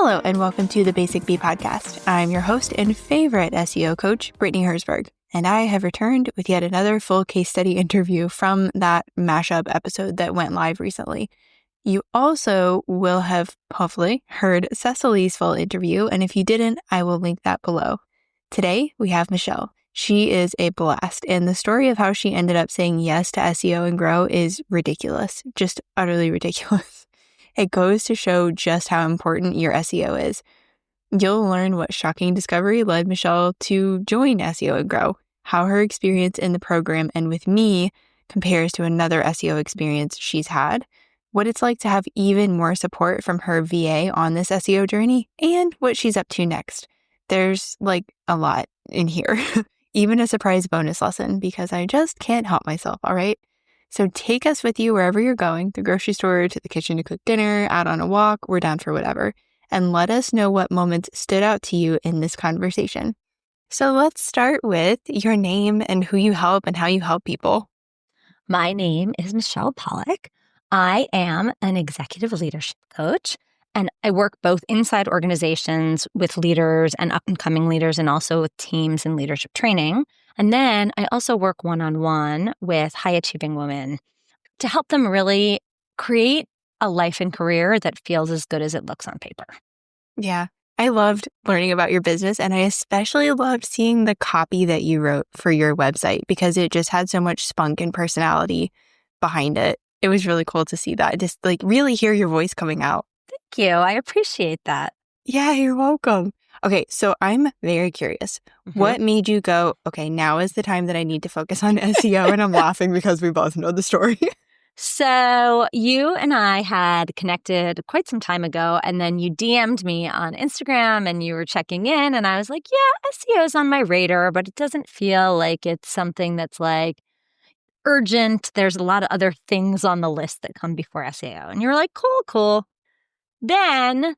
Hello, and welcome to the Basic Bee podcast. I'm your host and favorite SEO coach, Brittany Herzberg, and I have returned with yet another full case study interview from that mashup episode that went live recently. You also will have hopefully heard Cecily's full interview, and if you didn't, I will link that below. Today, we have Michelle. She is a blast, and the story of how she ended up saying yes to SEO and Grow is ridiculous, just utterly ridiculous. It goes to show just how important your SEO is. You'll learn what shocking discovery led Michelle to join SEO and Grow, how her experience in the program and with me compares to another SEO experience she's had, what it's like to have even more support from her VA on this SEO journey, and what she's up to next. There's a lot in here, even a surprise bonus lesson because I just can't help myself, all right? So take us with you wherever you're going, the grocery store, to the kitchen to cook dinner, out on a walk, we're down for whatever. And let us know what moments stood out to you in this conversation. So let's start with your name and who you help and how you help people. My name is Michelle Pollack. I am an executive leadership coach, and I work both inside organizations with leaders and up-and-coming leaders and also with teams and leadership training. And then I also work one-on-one with high-achieving women to help them really create a life and career that feels as good as it looks on paper. Yeah, I loved learning about your business, and I especially loved seeing the copy that you wrote for your website because it just had so much spunk and personality behind it. It was really cool to see that, just really hear your voice coming out. Thank you. I appreciate that. Yeah, you're welcome. Okay, so I'm very curious. What made you go, okay, now is the time that I need to focus on SEO? And I'm laughing because we both know the story. So you and I had connected quite some time ago, and then you DM'd me on Instagram and you were checking in, and I was like, yeah, SEO is on my radar, but it doesn't feel like it's something that's urgent. There's a lot of other things on the list that come before SEO. And you were like, cool. Then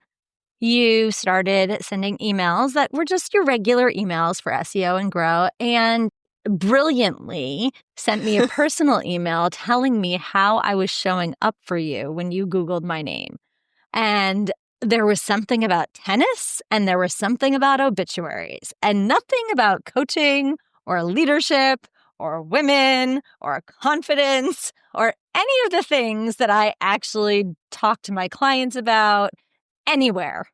you started sending emails that were just your regular emails for SEO and Grow, and brilliantly sent me a personal email telling me how I was showing up for you when you Googled my name. And there was something about tennis and there was something about obituaries and nothing about coaching or leadership or women or confidence or any of the things that I actually talk to my clients about anywhere.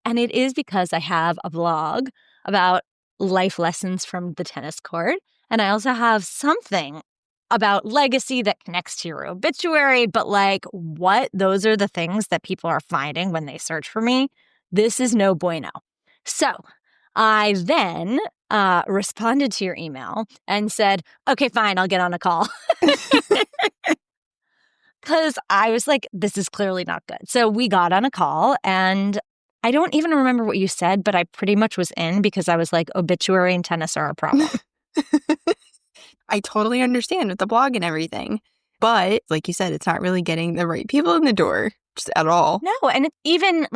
And it is because I have a blog about life lessons from the tennis court. And I also have something about legacy that connects to your obituary. But what? Those are the things that people are finding when they search for me. This is no bueno. So I then responded to your email and said, okay, fine, I'll get on a call. Because I was like, this is clearly not good. So we got on a call, and I don't even remember what you said, but I pretty much was in because I was like, obituary and tennis are a problem. I totally understand with the blog and everything. But like you said, it's not really getting the right people in the door just at all. No, and even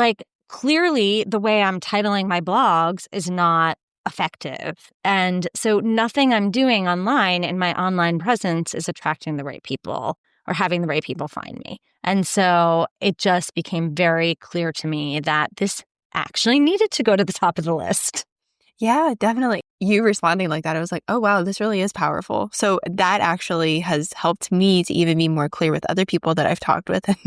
clearly the way I'm titling my blogs is not effective. And so nothing I'm doing online in my online presence is attracting the right people or having the right people find me. And so it just became very clear to me that this actually needed to go to the top of the list. Yeah, definitely. You responding like that, I was like, oh, wow, this really is powerful. So that actually has helped me to even be more clear with other people that I've talked with. And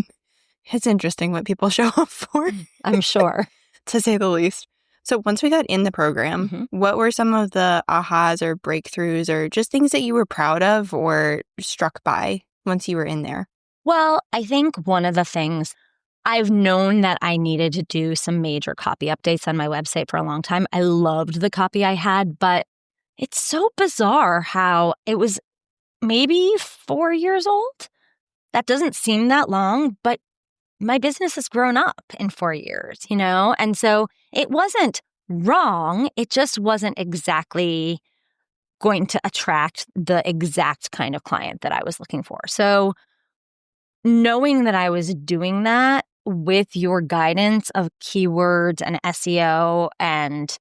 it's interesting what people show up for. I'm sure. To say the least. So once we got in the program, what were some of the ahas or breakthroughs or just things that you were proud of or struck by once you were in there? Well, I think one of the things I've known that I needed to do some major copy updates on my website for a long time. I loved the copy I had, but it's so bizarre how it was maybe 4 years old. That doesn't seem that long, but my business has grown up in 4 years, And so it wasn't wrong. It just wasn't exactly going to attract the exact kind of client that I was looking for. So knowing that I was doing that with your guidance of keywords and SEO and,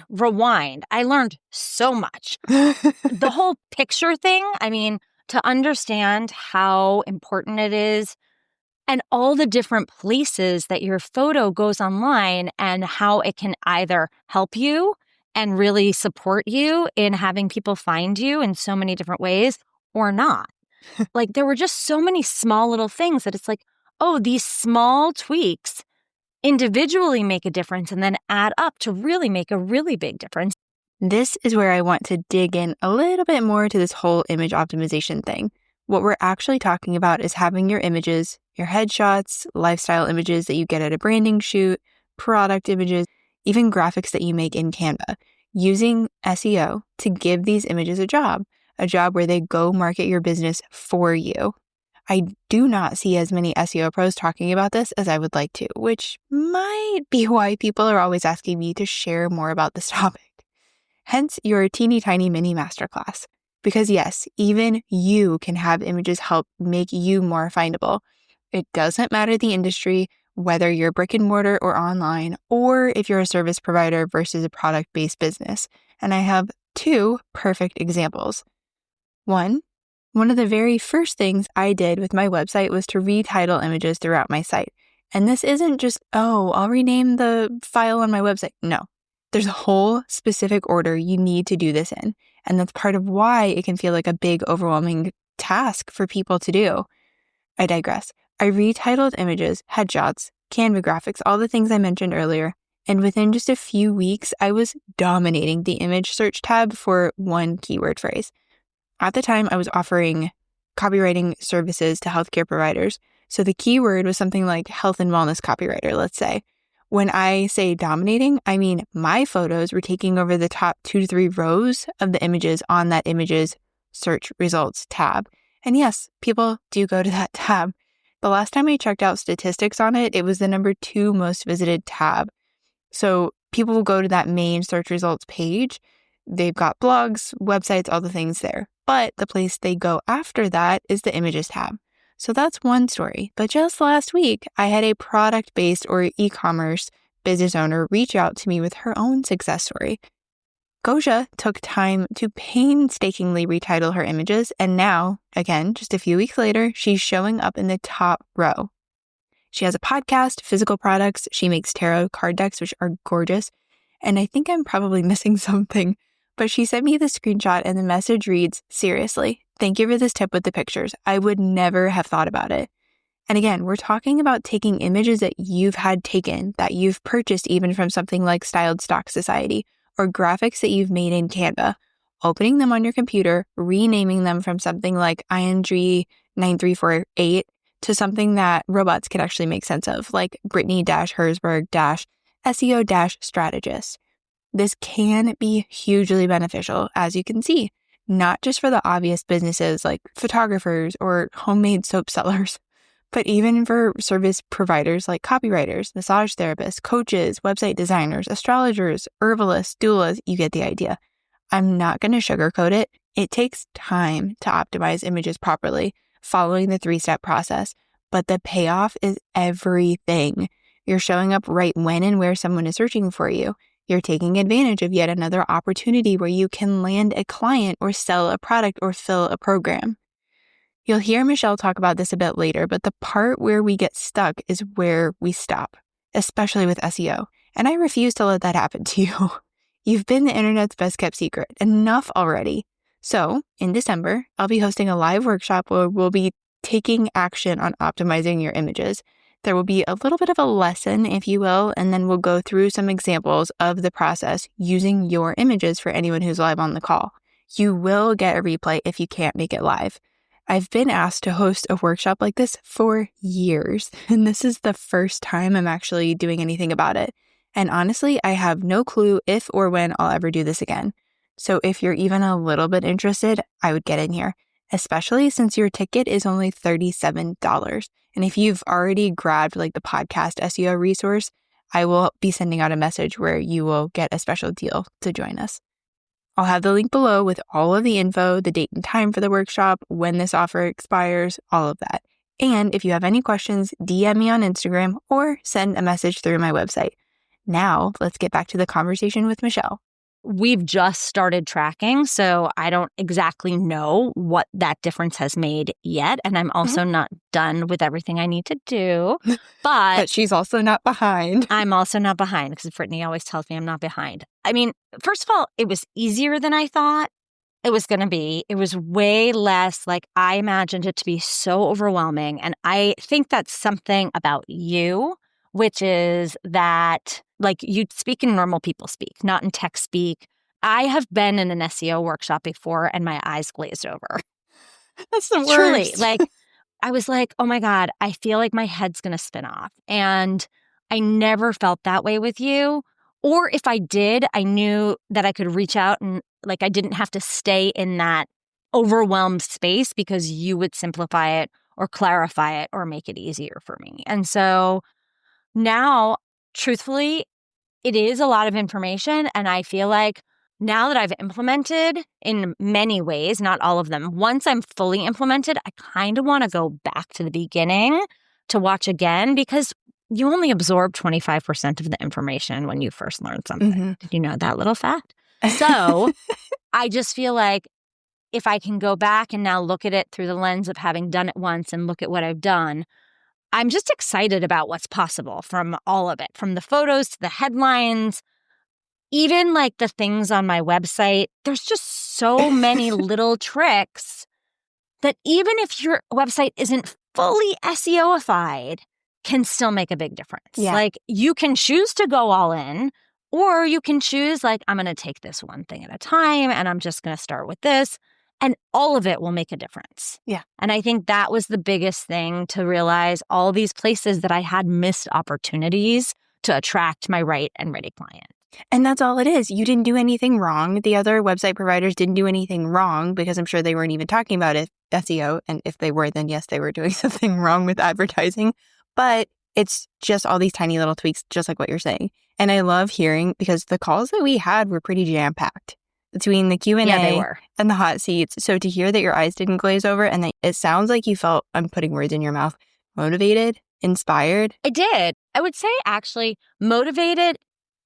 rewind, I learned so much. The whole picture thing, to understand how important it is and all the different places that your photo goes online and how it can either help you and really support you in having people find you in so many different ways or not. Like there were just so many small little things that it's like, oh, these small tweaks individually make a difference and then add up to really make a really big difference. This is where I want to dig in a little bit more to this whole image optimization thing. What we're actually talking about is having your images, your headshots, lifestyle images that you get at a branding shoot, product images, even graphics that you make in Canva, using SEO to give these images a job where they go market your business for you. I do not see as many SEO pros talking about this as I would like to, which might be why people are always asking me to share more about this topic. Hence your teeny tiny mini masterclass. Because yes, even you can have images help make you more findable. It doesn't matter the industry, whether you're brick and mortar or online, or if you're a service provider versus a product-based business. And I have two perfect examples. One of the very first things I did with my website was to retitle images throughout my site. And this isn't just, I'll rename the file on my website. No. There's a whole specific order you need to do this in, and that's part of why it can feel like a big, overwhelming task for people to do. I digress. I retitled images, headshots, Canva graphics, all the things I mentioned earlier, and within just a few weeks, I was dominating the image search tab for one keyword phrase. At the time, I was offering copywriting services to healthcare providers, so the keyword was something like health and wellness copywriter, let's say. When I say dominating, I mean my photos were taking over the top 2 to 3 rows of the images on that images search results tab. And yes, people do go to that tab. The last time I checked out statistics on it, it was the number 2 most visited tab. So people will go to that main search results page. They've got blogs, websites, all the things there. But the place they go after that is the images tab. So that's one story. But just last week, I had a product-based or e-commerce business owner reach out to me with her own success story. Gosia took time to painstakingly retitle her images, and now, again, just a few weeks later, she's showing up in the top row. She has a podcast, physical products, she makes tarot card decks, which are gorgeous, and I think I'm probably missing something, but she sent me the screenshot and the message reads, "Seriously, thank you for this tip with the pictures. I would never have thought about it." And again, we're talking about taking images that you've had taken, that you've purchased even from something like Styled Stock Society, or graphics that you've made in Canva, opening them on your computer, renaming them from something like ING9348 to something that robots can actually make sense of, like Brittany-Herzberg-SEO-strategist. This can be hugely beneficial, as you can see, not just for the obvious businesses like photographers or homemade soap sellers, but even for service providers like copywriters, massage therapists, coaches, website designers, astrologers, herbalists, doulas. You get the idea. I'm not going to sugarcoat it. It takes time to optimize images properly, following the 3-step process, but the payoff is everything. You're showing up right when and where someone is searching for you. You're taking advantage of yet another opportunity where you can land a client or sell a product or fill a program. You'll hear Michelle talk about this a bit later, but the part where we get stuck is where we stop, especially with SEO. And I refuse to let that happen to you. You've been the internet's best kept secret. Enough already. So in December, I'll be hosting a live workshop where we'll be taking action on optimizing your images. There will be a little bit of a lesson, if you will, and then we'll go through some examples of the process using your images for anyone who's live on the call. You will get a replay if you can't make it live. I've been asked to host a workshop like this for years, and this is the first time I'm actually doing anything about it. And honestly, I have no clue if or when I'll ever do this again. So if you're even a little bit interested, I would get in here, especially since your ticket is only $37. And if you've already grabbed like the podcast SEO resource, I will be sending out a message where you will get a special deal to join us. I'll have the link below with all of the info, the date and time for the workshop, when this offer expires, all of that. And if you have any questions, DM me on Instagram or send a message through my website. Now, let's get back to the conversation with Michelle. we've just started tracking, so I don't exactly know what that difference has made yet. And I'm also not done with everything I need to do. But she's also not behind. I'm also not behind because Brittany always tells me I'm not behind. I mean, first of all, it was easier than I thought it was going to be. It was way less like I imagined it to be so overwhelming. And I think that's something about you, which is that like you speak in normal people speak, not in tech speak. I have been in an SEO workshop before and my eyes glazed over. That's the worst. Truly, like I was like, oh my God, I feel like my head's going to spin off. And I never felt that way with you. Or if I did, I knew that I could reach out and like I didn't have to stay in that overwhelmed space because you would simplify it or clarify it or make it easier for me. And so now, truthfully, it is a lot of information. And I feel like now that I've implemented in many ways, not all of them, once I'm fully implemented, I kind of want to go back to the beginning to watch again because you only absorb 25% of the information when you first learn something. Did you know that little fact? So I just feel like if I can go back and now look at it through the lens of having done it once and look at what I've done, I'm just excited about what's possible from all of it, from the photos to the headlines, even like the things on my website. There's just so many little tricks that even if your website isn't fully SEOified, can still make a big difference. Yeah. Like you can choose to go all in, or you can choose like, I'm going to take this one thing at a time and I'm just going to start with this. And all of it will make a difference. Yeah. And I think that was the biggest thing to realize all these places that I had missed opportunities to attract my right and ready client. And that's all it is. You didn't do anything wrong. The other website providers didn't do anything wrong because I'm sure they weren't even talking about it, SEO. And if they were, then yes, they were doing something wrong with advertising. But it's just all these tiny little tweaks, just like what you're saying. And I love hearing because the calls that we had were pretty jam-packed between the Q&A they were. and the hot seats. So to hear that your eyes didn't glaze over and that it sounds like you felt, I'm putting words in your mouth, motivated, inspired. I did. I would say actually motivated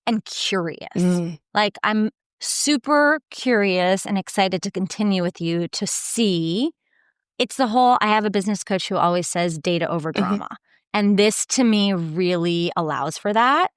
and curious. Like I'm super curious and excited to continue with you to see. It's the whole, I have a business coach who always says data over drama. And this to me really allows for that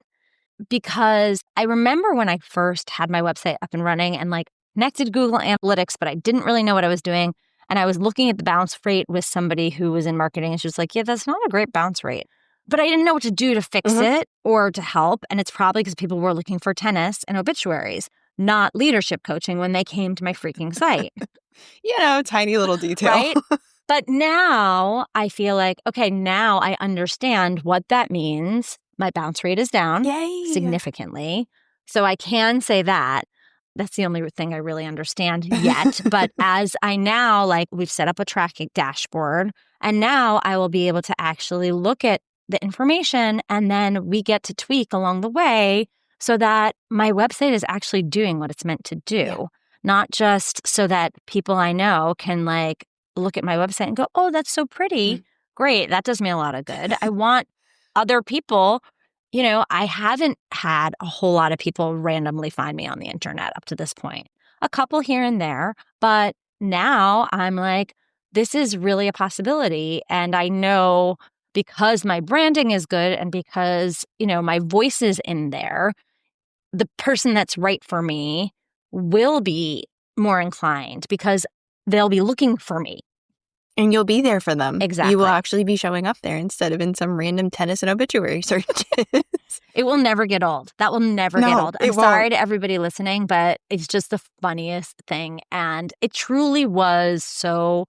because I remember when I first had my website up and running and like connected to Google Analytics, but I didn't really know what I was doing. And I was looking at the bounce rate with somebody who was in marketing and she was like, yeah, that's not a great bounce rate. But I didn't know what to do to fix it or to help. And it's probably because people were looking for tennis and obituaries, not leadership coaching when they came to my freaking site. Tiny little detail. Right? But now I feel like, okay, now I understand what that means. My bounce rate is down significantly. So I can say that. That's the only thing I really understand yet. But as I now, like we've set up a tracking dashboard, and now I will be able to actually look at the information and then we get to tweak along the way so that my website is actually doing what it's meant to do. Not just so that people I know can like look at my website and go, oh, that's so pretty. Great. That does me a lot of good. I want other people, I haven't had a whole lot of people randomly find me on the internet up to this point. A couple here and there. But now I'm like, this is really a possibility. And I know because my branding is good and because, my voice is in there, the person that's right for me will be more inclined because they'll be looking for me. And you'll be there for them. Exactly. You will actually be showing up there instead of in some random tennis and obituary searches. It will never get old. That will never get old. I'm sorry to everybody listening, but it's just the funniest thing. And it truly was so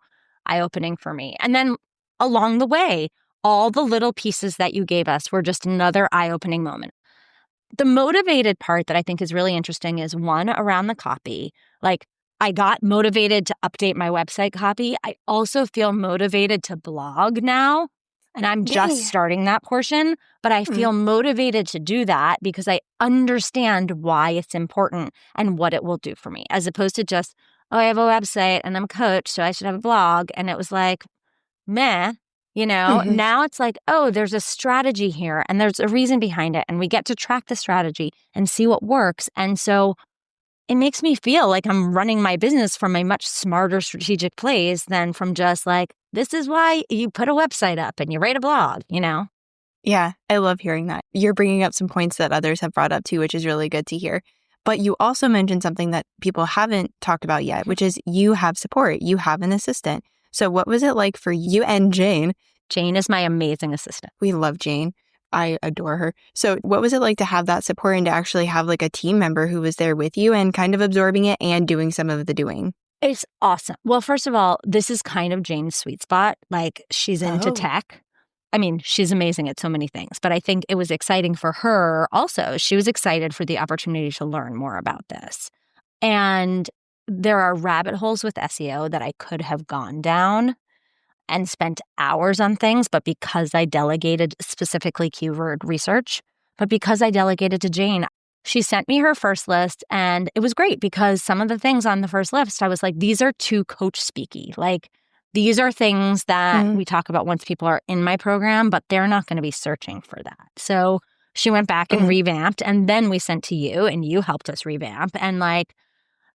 eye-opening for me. And then along the way, all the little pieces that you gave us were just another eye-opening moment. The motivated part that I think is really interesting is one around the copy. Like I got motivated to update my website copy. I also feel motivated to blog now. And I'm just starting that portion, but I feel motivated to do that because I understand why it's important and what it will do for me, as opposed to just, oh, I have a website and I'm a coach, so I should have a blog. And it was like, meh. Now it's like, oh, there's a strategy here and there's a reason behind it. And we get to track the strategy and see what works. And so it makes me feel like I'm running my business from a much smarter strategic place than from just like, this is why you put a website up and you write a blog, you know? Yeah, I love hearing that. You're bringing up some points that others have brought up too, which is really good to hear. But you also mentioned something that people haven't talked about yet, which is you have support. You have an assistant. So what was it like for you and Jane? Jane is my amazing assistant. We love Jane. I adore her. So what was it like to have that support and to actually have like a team member who was there with you and kind of absorbing it and doing some of the doing? It's awesome. Well, first of all, this is kind of Jane's sweet spot. Like, she's into tech. I mean, she's amazing at so many things, but I think it was exciting for her also. She was excited for the opportunity to learn more about this. And there are rabbit holes with SEO that I could have gone down and spent hours on things, but because I delegated specifically keyword research, but because I delegated to Jane, she sent me her first list, and it was great because some of the things on the first list, I was like, these are too coach speaky. Like, these are things that we talk about once people are in my program, but they're not going to be searching for that. So she went back and revamped, and then we sent to you, and you helped us revamp. And like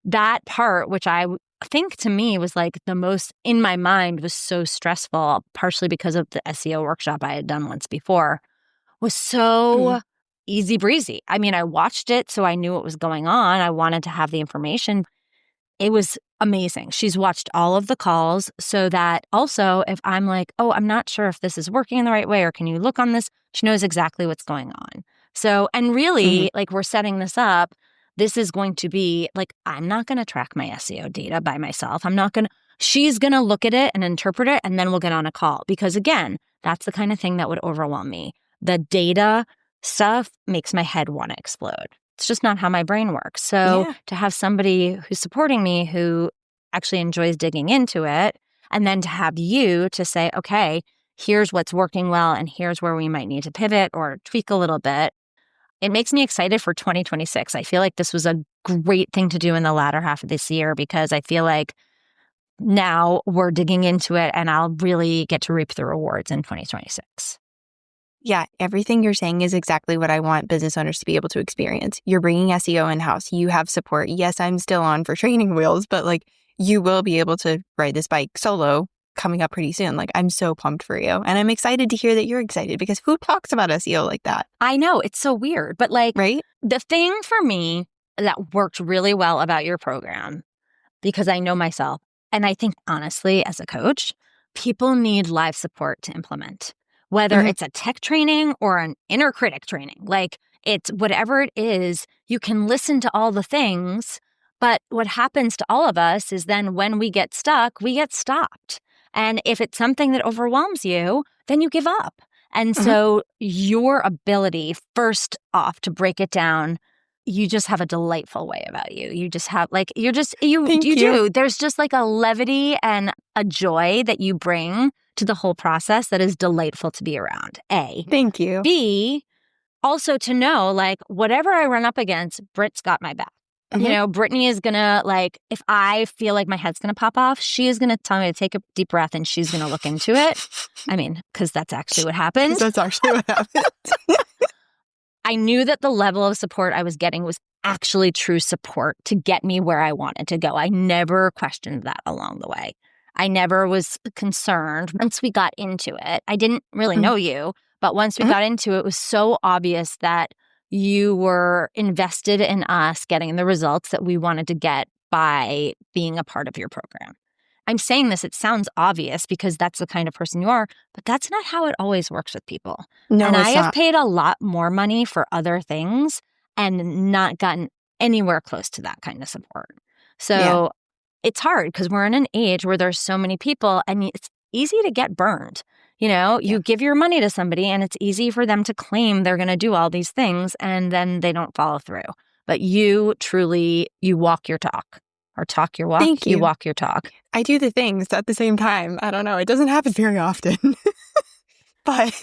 that part, which I think to me was like the most in my mind was so stressful, partially because of the SEO workshop I had done once before, was so easy breezy. I mean, I watched it, so I knew what was going on. I wanted to have the information. It was amazing. She's watched all of the calls so that also if I'm like, oh, I'm not sure if this is working in the right way or can you look on this? She knows exactly what's going on. So, and really, like we're setting this up, this is going to be like, I'm not going to track my SEO data by myself. She's going to look at it and interpret it, and then we'll get on a call. Because again, that's the kind of thing that would overwhelm me. The data stuff makes my head want to explode. It's just not how my brain works. So to have somebody who's supporting me who actually enjoys digging into it, and then to have you to say, okay, here's what's working well, and here's where we might need to pivot or tweak a little bit. It makes me excited for 2026. I feel like this was a great thing to do in the latter half of this year because I feel like now we're digging into it and I'll really get to reap the rewards in 2026. Yeah, everything you're saying is exactly what I want business owners to be able to experience. You're bringing SEO in-house. You have support. Yes, I'm still on for training wheels, but like you will be able to ride this bike solo coming up pretty soon. Like I'm so pumped for you. And I'm excited to hear that you're excited because who talks about SEO like that? I know, it's so weird. But like right? The thing for me that worked really well about your program, because I know myself, and I think honestly as a coach, people need live support to implement. Whether it's a tech training or an inner critic training, like it's whatever it is, you can listen to all the things. But what happens to all of us is then when we get stuck, we get stopped. And if it's something that overwhelms you, then you give up. And so your ability, first off, to break it down, you just have a delightful way about you. You just have like, you do. There's just like a levity and a joy that you bring to the whole process that is delightful to be around. A. Thank you. B, also to know like whatever I run up against, Britt's got my back. You know, Brittany is gonna like, if I feel like my head's gonna pop off, she is gonna tell me to take a deep breath and she's gonna look into it. I mean, because that's actually what happened. That's actually what happened. I knew that the level of support I was getting was actually true support to get me where I wanted to go. I never questioned that along the way. I never was concerned. Once we got into it, I didn't really know you, but once we got into it, it was so obvious that you were invested in us getting the results that we wanted to get by being a part of your program. I'm saying this, it sounds obvious because that's the kind of person you are, but that's not how it always works with people. No, and it's I have not. paid a lot more money for other things and not gotten anywhere close to that kind of support. So it's hard because we're in an age where there's so many people and it's easy to get burned. You know, you give your money to somebody and it's easy for them to claim they're going to do all these things and then they don't follow through. But you truly, you walk your talk. Or talk your walk. Thank you. You walk your talk. I do the things at the same time. I don't know. It doesn't happen very often. But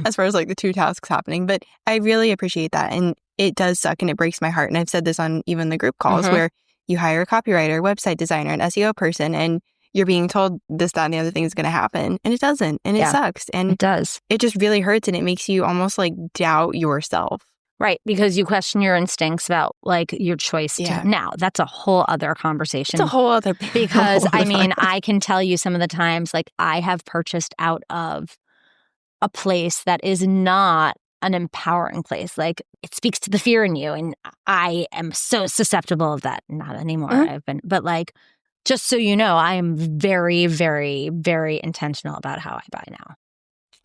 as far as like the two tasks happening, but I really appreciate that. And it does suck and it breaks my heart. And I've said this on even the group calls where you hire a copywriter, website designer, an SEO person, and you're being told this, that, and the other thing is going to happen. And it doesn't. And it sucks. And it does. It just really hurts. And it makes you almost like doubt yourself. Right. Because you question your instincts about like your choice Yeah. to now. That's a whole other It's conversation. a whole other Because whole I other mean, podcast. I can tell you some of the times like I have purchased out of a place that is not an empowering place. Like it speaks to the fear in you. And I am so susceptible of that. Not anymore. Mhm. I've been, but like, just so you know, I am very, very, very intentional about how I buy now.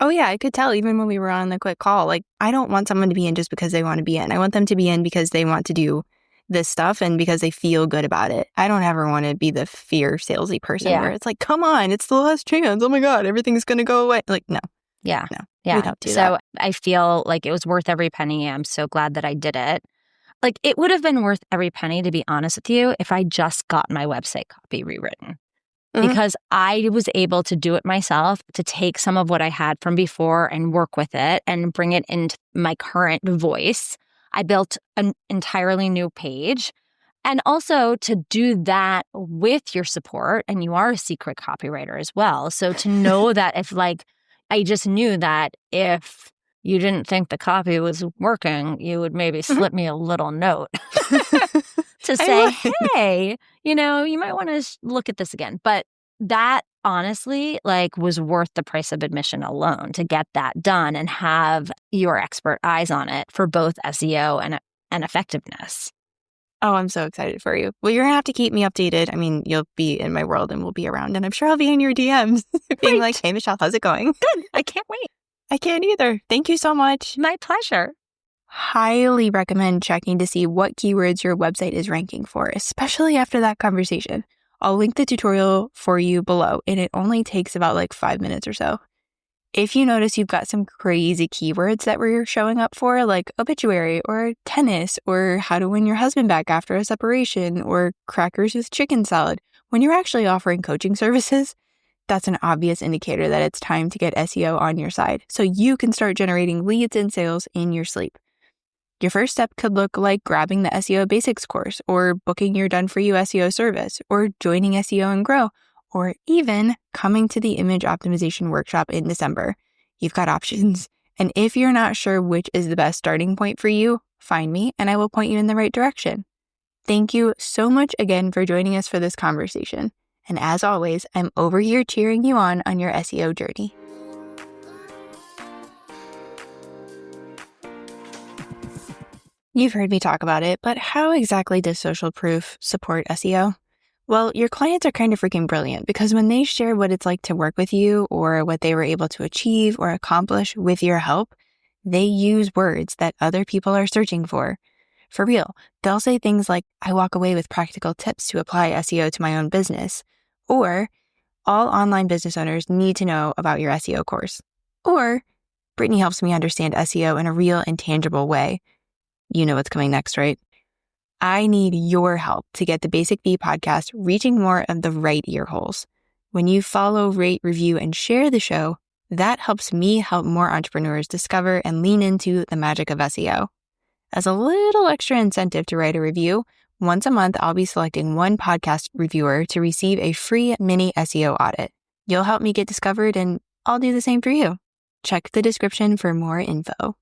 Oh, yeah, I could tell even when we were on the quick call. Like, I don't want someone to be in just because they want to be in. I want them to be in because they want to do this stuff and because they feel good about it. I don't ever want to be the fear salesy person where it's like, come on, it's the last chance. Oh my God, everything's going to go away. Like, no, Yeah. no, Yeah. we don't do So that. I feel like it was worth every penny. I'm so glad that I did it. Like it would have been worth every penny, to be honest with you, if I just got my website copy rewritten. Mhm. Because I was able to do it myself, to take some of what I had from before and work with it and bring it into my current voice. I built an entirely new page. And also to do that with your support, and you are a secret copywriter as well. So to know that if like, I just knew that if you didn't think the copy was working, you would maybe Mhm. slip me a little note to I say, would. hey, you know, you might want to look at this again. But that honestly, like, was worth the price of admission alone to get that done and have your expert eyes on it for both SEO and effectiveness. Oh, I'm so excited for you. Well, you're going to have to keep me updated. I mean, you'll be in my world and we'll be around, and I'm sure I'll be in your DMs being like, Great. hey, Michelle, how's it going? Good. I can't wait. I can't either. Thank you so much. My pleasure. Highly recommend checking to see what keywords your website is ranking for, especially after that conversation. I'll link the tutorial for you below, and it only takes about like 5 minutes or so. If you notice you've got some crazy keywords that were showing up for, like obituary or tennis or how to win your husband back after a separation or crackers with chicken salad, when you're actually offering coaching services, that's an obvious indicator that it's time to get SEO on your side so you can start generating leads and sales in your sleep. Your first step could look like grabbing the SEO Basics course or booking your done-for-you SEO service or joining SEO and Grow, or even coming to the image optimization workshop in December. You've got options. And if you're not sure which is the best starting point for you, find me and I will point you in the right direction. Thank you so much again for joining us for this conversation. And as always, I'm over here cheering you on your SEO journey. You've heard me talk about it, but how exactly does social proof support SEO? Well, your clients are kind of freaking brilliant because when they share what it's like to work with you or what they were able to achieve or accomplish with your help, they use words that other people are searching for. For real, they'll say things like, I walk away with practical tips to apply SEO to my own business, or all online business owners need to know about your SEO course, or Brittany helps me understand SEO in a real and tangible way. You know what's coming next, right? I need your help to get the Basic Bee podcast reaching more of the right ear holes. When you follow, rate, review, and share the show, that helps me help more entrepreneurs discover and lean into the magic of SEO. As a little extra incentive to write a review, once a month, I'll be selecting one podcast reviewer to receive a free mini SEO audit. You'll help me get discovered, and I'll do the same for you. Check the description for more info.